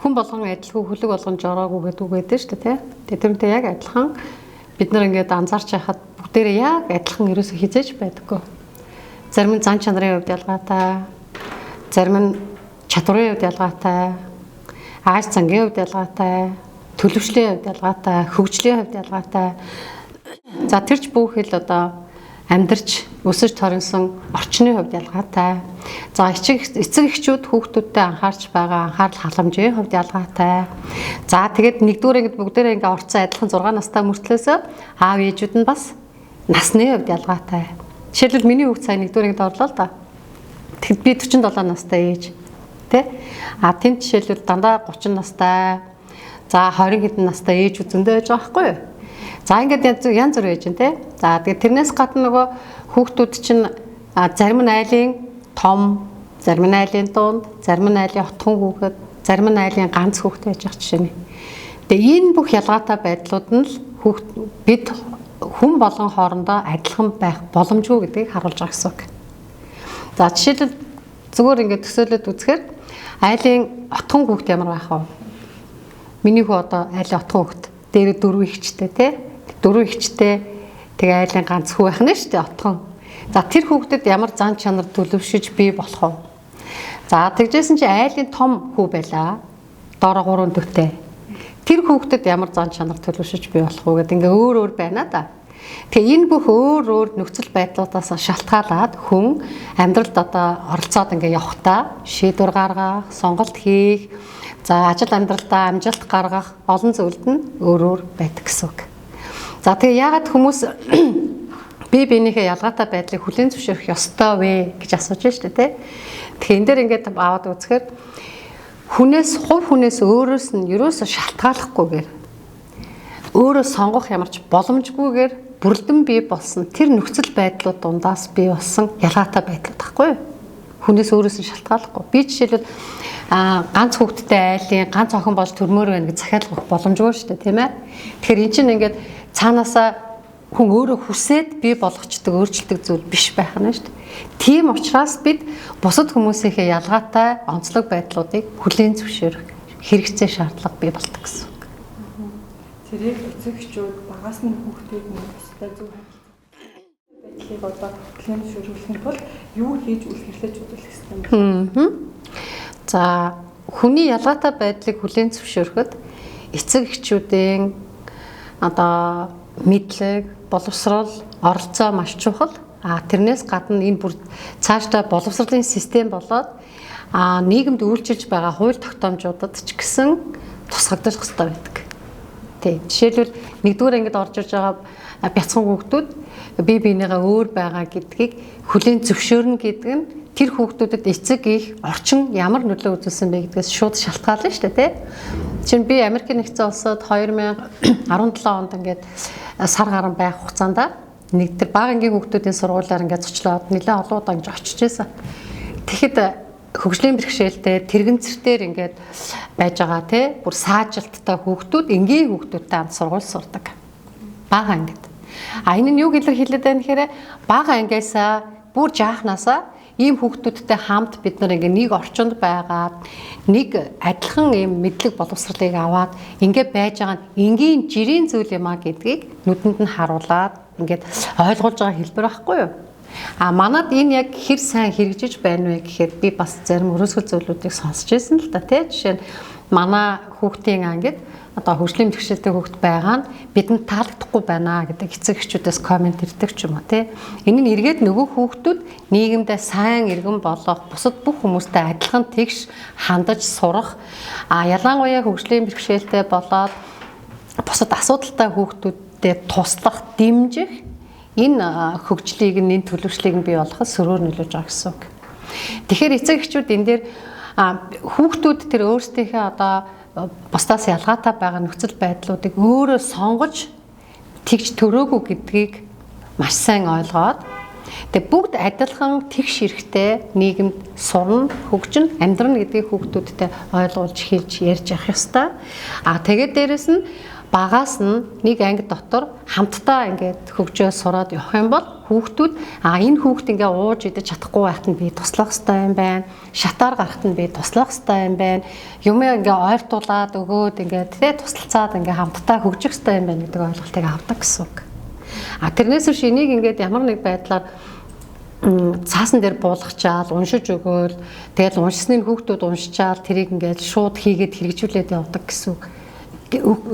хүн болгон адилгүй хөлөг болгон жороогүй гэдэг үг байдаг шүү дээ, тий. Тэрнтэй яг адилхан бид нар ингээд анзаарч байхад бүгдээрээ яг адилхан ерөөсө хизээж байдаггүй. Зарим нь зан чанарын хувьд ялгаатай, зарим нь чадварын хувьд ялгаатай, ааш цангийн хувьд ялгаатай, төлөвшлийн хувьд ялгаатай, хөгжлийн хувьд ялгаатай. За тэрч бүхэл одоо амьдарч өсөж торинсон орчны хувьд ялгаатай. За эцэг эхчүүд хүүхдүүдтэй анхаарч байгаа анхаарал халамжийн хувьд ялгаатай. За тэгээд нэгдүгээр ингээд бүгдээрээ ингээд орцсон адилхан 6 настай мөртлөөс аав ээжүүд нь бас насны хувьд ялгаатай. Жишээлбэл миний хүүхд сая нэгдүгээр ингээд орлоо л да. Тэгэд би 47 настай ээж. Тэ? Тэнд жишээлбэл дандаа 30 настай. За 20 хэдэн настай ээж зөндөө байж байгаа байхгүй юу? За ингээд янз бүр байж байна те. За тэгээд тэрнээс гадна нөгөө хүүхдүүд чинь зарим нь айлын том, зарим нь айлын дунд, зарим нь айлын отхон хүүхэд, зарим нь айлын ганц хүүхэд байж байгаа жишээ нь. Тэгээ энэ бүх ялгаатай байдлууд нь л бид хүн болгон хоорондоо адилхан байх боломжгүй гэдгийг харуулж байгаа гэсэн үг. За жишээлбэл зүгээр ингээд төсөөлөд үзэхээр айлын отхон хүүхэд ямар байх вэ? Миний хүү одоо айлын отхон хүүхэд дээр 4 ихчтэй те. 4 ихчтэй тэгээ айлын ганц хүү байх нь шүү дээ отхон. За тэр хүүхдэд ямар зан чанар төлөвшөж бий болох вэ? За тэгжсэн чи айлын том хүү байлаа. Доороо 3 дүүтэй. Тэр хүүхдэд ямар зан чанар төлөвшөж бий болох вэ гэдэг ингээ өөр байна да. Тэгээ энэ бүх өөр нөхцөл байдлуудаас шалтгаалаад хүн амьдралд одоо оролцоод ингээ явхдаа шийдвэр гаргах, сонголт хийх, за ажил амьдралдаа амжилт гаргах олон зүйлд нь өөр байдаг гэсэн үг. За тэгээ яагаад хүмүүс бие биенийхээ ялгаатай байдлыг хүлээн зөвшөөрөх ёстой вэ гэж асууж байна шүү дээ, тэ. Тэгэхээр энэ дээр ингээд аваад үзэхээр хувь хүнээс өөрөөс нь ерөөсө шалтгааллахгүйгээр өөрөө сонгох ямарч боломжгүйгээр бүрэлдэн бий болсон тэр нөхцөл байдлууд дундаас бий болсон ялгаатай байдлууд байхгүй юу? Хүнээс өөрөөс нь шалтгааллахгүй. Би жишээлбэл ганц хүүхэдтэй айлын ганц охин болж төрмөр байна гэж захиалах боломжгүй шүү дээ, тийм ээ. Тэгэхээр эн чинь ингээд цаанаасаа хүн өөрөө хүсээд бий болгочдөг өөрчлөлтөг зүйл биш байх нь шүү дээ. Тийм учраас бид бусад хүмүүсийнхээ ялгаатай онцлог байдлуудыг хүлээн зөвшөөрөх хэрэгцээ шаардлага бий болдог гэсэн үг. Тэрийг эцэгчүүд багаас нь хүүхдүүд нь өстэй зөв байдлыг одоо хүлээн зөвшөөрөх бол юу хийж үлгэрлэж үзүүлэх хэрэгтэй юм бэ? За хүний ялгаатай байдлыг хүлээн зөвшөөрөхөд эцэг эхчүүдийн одоо мэдлэг, боловсрол, оролцоо маш чухал. Тэрнээс гадна энэ бүр цаашдаа боловсролын систем болоод нийгэмд үйлчилж байгаа хууль тогтоомжуудад ч гэсэн тусгагдах хэрэгтэй байдаг. Тий. Жишээлбэл нэгдүгээр ангид орж иж байгаа бяцхан хүүхдүүд бие биенийгээ өөр байгаа гэдгийг хүлээн зөвшөөрнө гэдэг нь тэр хүүхдүүдэд эцэг их орчин ямар нөлөө үзүүлсэн бэ гэдгээс шууд шалтгаална шүү дээ, тий. Жишээ нь би Америкийн нэгдсэн улсад 2017 онд ингээд сар гарan байх хугацаанд нэг тэр бага ангийн хүүхдүүдийн сургуулиар ингээд зочлоод нэлээд олон удаа ингэж очиж байсан. Тэгэхэд хөгжлийн бэрхшээлтэй тэрэгэнцэртээр ингээд байж байгаа тий бүр саажилттай хүүхдүүд энгийн хүүхдүүдтэй хамт сургууль сурдаг. Бага ангид. Энэ нь юу илэрхийлээд байна гэхээр бага ангиасаа бүр жаахнаасаа ийм хүүхдүүдтэй хамт бид нар ингээ нэг орчинд байгаад нэг адилхан ийм мэдлэг боловсролыг аваад ингээ байж байгаа нь энгийн жирийн зүйл юм а гэдгийг нүдэнд нь харуулад ингээд ойлгуулж байгаа хэлбэр байхгүй юу? Манад энэ яг хэр сайн хэрэгжиж байна вэ гэхээр би бас зарим өрөөсгөл зүйлүүдийг сонсч байсан л да тий. Жишээ нь манай хүүхдийн ангид одоо хөгжлийн бэрхшээлтэй хүүхд байгаа нь бидэнд таалагдахгүй байна гэдэг эцэг эхчүүдээс комент ирдэг ч юм уу тий. Энэ нь эргээд нөгөө хүүхдүүд нийгэмдээ сайн иргэн болох бусад бүх хүмүүстэй адилхан тэгш хандаж сурах ялангуяа хөгжлийн бэрхшээлтэй болоод бусад асуудалтай хүүхдүүдэд туслах, дэмжих энэ хөгжлийг энэ төлөвшлийг бий болгоход сөрөөр нөлөөж байгаа гэсэн үг. Тэгэхээр эцэг эхчүүд энэ дээр хүүхдүүд тэр өөрсдийнхээ одоо бусдаас ялгаатай байгаа нөхцөл байдлуудыг өөрөө сонгож тэгж төрөөгүй гэдгийг маш сайн ойлгоод тэг бүгд адилхан тэгш эрэхтэй нийгэмд сурна, хөгжин, амьдрна гэдгийг хүүхдүүдтэй ойлгуулж хэлж ярьж явах ёстой. Тэгээд дээрэс нь багаас нь нэг анги дотор хамтдаа ингээд хөгжөө сураад явах юм бол хүүхдүүд энэ хүүхд ингээ ууж идэж чадахгүй байхад нь би туслах хэрэгтэй юм байна. Шатаар гарахад нь би туслах хэрэгтэй юм байна. Юмээ ингээ ойртуулаад өгөөд ингээ тэ туслалцаад ингээ хамтдаа хөгжих хэрэгтэй юм байна гэдэг ойлголтыг авдаг гэсэн үг. Тэрнээс биш энийг ингээд ямар нэг байдлаар цаасан дээр буулгачаал уншиж өгөөл тэгэл уншсны хүүхдүүд уншичаал тэрийг ингээд шууд хийгээд хэрэгжүүлээд явдаг гэсэн үг.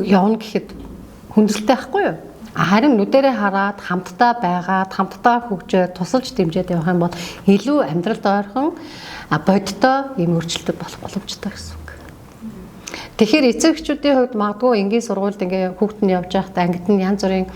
Явна гэхэд хүндрэлтэй байхгүй юу? Харин нүдэрээ хараад хамтдаа байгаад хамтдаа хөгжөөд тусалж дэмжиж явах юм бол илүү амьдралд ойрхон бодиттой ийм өөрчлөлтүүд болох боломжтой гэсэн үг. Тэгэхээр эцэг эхчүүдийн хувьд магадгүй энгийн сургуульд ингээ хүүхэд нь явж байхдаа ангид нь янз бүрийн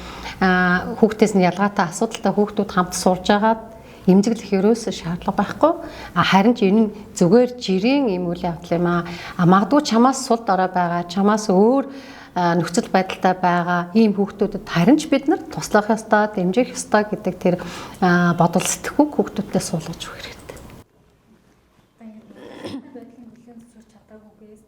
хүүхдээс нь ялгаатай асуудалтай хүүхдүүд хамт сурж агаад эмзэглэх ерөөсөө шаардлага байхгүй. Харин ч энэ нь зүгээр жирийн ийм үйл явдал юм аа. Магадгүй чамаас сул дорой байгаа, чамаас өөр нөхцөл байдалтай байгаа ийм хүүхдүүдэд харин ч бид нар туслах ёстой, дэмжих ёстой гэдэг тэр бодол сэтгэхүйг хүүхдүүдтэй суулгаж өгөх хэрэгтэй. Байдлын хүлээн зөвшөөрч чадаагүйгээс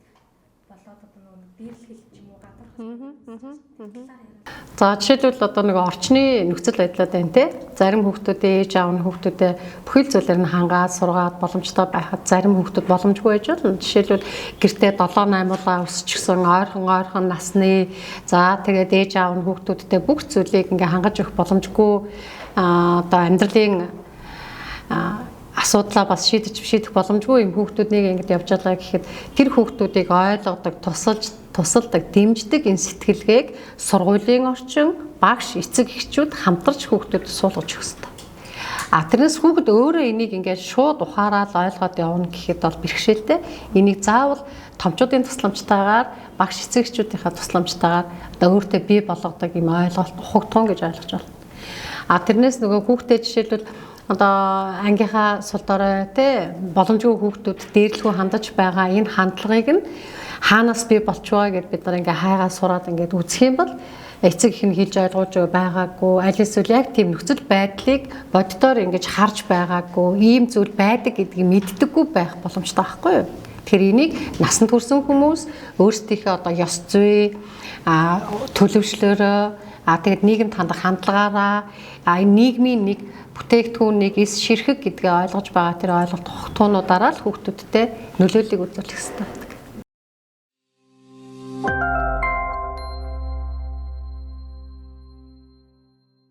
болоод одоо нэг дээрлэх ч юм уу гадарх. За жишээлбэл одоо нэг орчны нөхцөл байдлууд байна те. Зарим хүүхдүүдээ ээж аав нь хүүхдүүдээ бүхэл зүйлээр нь хангаад сургаад боломжтой байхад зарим хүүхдүүд боломжгүй байж болно. Жишээлбэл гэртээ 7-8 удаа өсчихсөн ойрхон насны за тэгээд ээж аав нь хүүхдүүдтэй бүх зүйлийг ингээ хангаж өгөх боломжгүй одоо амьдралын асуудлаа бас шийдэх боломжгүй юм хүүхдүүднийг ингэж явж байгаа гэхэд тэр хүүхдүүдийг ойлгодог, тусалдаг, дэмждэг энэ сэтгэлгээг сургуулийн орчин, багш, эцэг эхчүүд хамтарч хүүхдүүдэд суулгаж өгөх ёстой. Тэрнээс хүүхэд өөрөө энийг ингээд шууд ухаараад ойлгоод явна гэхэд бол бэрхшээлтэй. Энийг заавал томчуудын тусламжтайгаар, багш, эцэг эхчүүдийнхээ тусламжтайгаар одоо өөртөө бий болгодог юм ойлголт ухагтун гэж ойлгож байна. Тэрнээс нөгөө хүүхдээ жишээлбэл одоо ангийнхаа сул дорой те боломжгүй хүүхдүүд дээрлэхүү хандаж байгаа энэ хандлагыг нь хаанаас бий болчихваа гэд бид нар ингээ хайгаа сураад ингээд үзэх юм бол эцэг их нь хэлж ойлгуулж байгаагүй аль эсвэл яг тийм нөхцөл байдлыг боддоор ингэж харж байгаагүй ийм зүйл байдаг гэдгийг мэддэггүй байх боломжтой байхгүй юу? Тэгэхээр энийг насанд хүрсэн хүмүүс өөрсдийнхөө одоо ёс зүй төлөвшлөөрөө тэгээд нийгэмд хандах хандлагаараа энэ нийгмийн нэг бүтээгдэхүүнийг эс ширхэг гэдгээ ойлгож байгаа тэр ойлголт тогтоонуудаараа л хүүхдүүдтэй нөлөөллийг үзүүлэх хэрэгтэй.